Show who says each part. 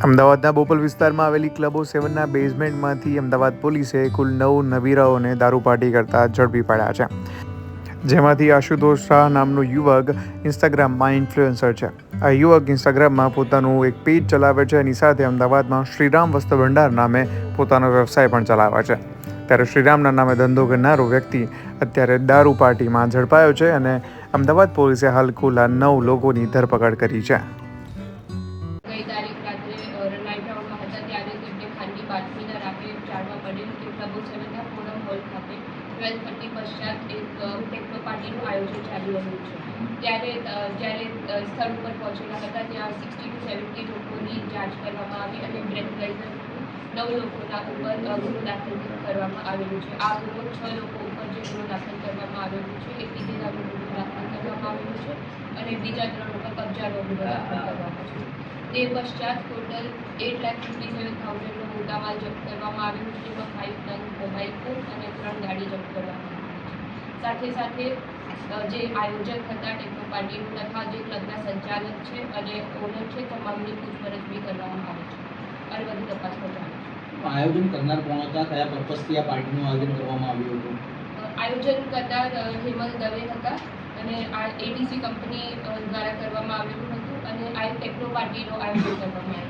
Speaker 1: અમદાવાદના બોપલ વિસ્તારમાં આવેલી ક્લબો 7ના બેઝમેન્ટમાંથી અમદાવાદ પોલીસે કુલ 9 નવીરાઓને દારૂ પાર્ટી કરતા ઝડપી પાડ્યા છે, જેમાંથી આશુતોષ શાહ નામનો યુવક ઇન્સ્ટાગ્રામમાં ઇન્ફ્લુએન્સર છે. આ યુવક ઇન્સ્ટાગ્રામમાં પોતાનું એક પેજ ચલાવે છે. એની સાથે અમદાવાદમાં શ્રીરામ વસ્ત્ર ભંડાર નામે પોતાનો વ્યવસાય પણ ચલાવે છે. ત્યારે શ્રીરામના નામે ધંધો કરનારો વ્યક્તિ અત્યારે દારૂ પાર્ટીમાં ઝડપાયો છે અને અમદાવાદ પોલીસે હાલ કુલ 9 લોકોની ધરપકડ કરી છે.
Speaker 2: ગઈ તારીખ રાત્રે નાઇટ રાઉન્ડમાં હતા ત્યારે તેમને ખાનગી બાતમીના રાહે જાણવા મળેલ કે ક્લબો 7ના ફોરમ હોલ ખાતે 12:30 પશ્ચાત એક ટેકનો પાર્ટીનું આયોજન ચાલી રહ્યું છે. ત્યારે જ્યારે સ્થળ ઉપર પહોંચેલા હતા ત્યાં 60 to 70 લોકોની જાંચ કરવામાં આવી અને બ્રેથલાઇઝર 9 લોકોના ઉપર ગુનો દાખલ કરવામાં આવેલું છે. આ ગુનો 6 લોકો ઉપર જે ગુનો દાખલ કરવામાં આવેલું છે એ પીધેલાનો ગુનો દાખલ કરવામાં આવેલો છે અને બીજા 3 ઉપર કબજાનો ગુનો દાખલ કરવામાં છે. તે પશ્ચાત ટોટલ 8,57,000નો મુદ્દામાલ જપ્ત કરવામાં આવેલું છે, જેમાં 5 નંગ મોબાઈલ ફોન અને 3 ગાડી જપ્ત કરવામાં આવી છે. સાથે જે આયોજક હતા ટેકનો પાર્ટીનું તથા જે ક્લબના સંચાલક છે અને ઓનર છે તમામની પૂછપરછ બી કરવામાં આવે છે અને વધુ તપાસ પણ ચાલે છે.
Speaker 3: આયોજન કરનાર કોણ હતા? કયા પર્પઝથી આ પાર્ટીનું આયોજન કરવામાં આવ્યું હતું?
Speaker 2: આયોજન કરનાર હેમલ દવે હતા અને આ એડીસી કંપની દ્વારા કરવામાં આવેલું હતું અને આ ટેકનો પાર્ટીનું આયોજન કરવામાં આવ્યું.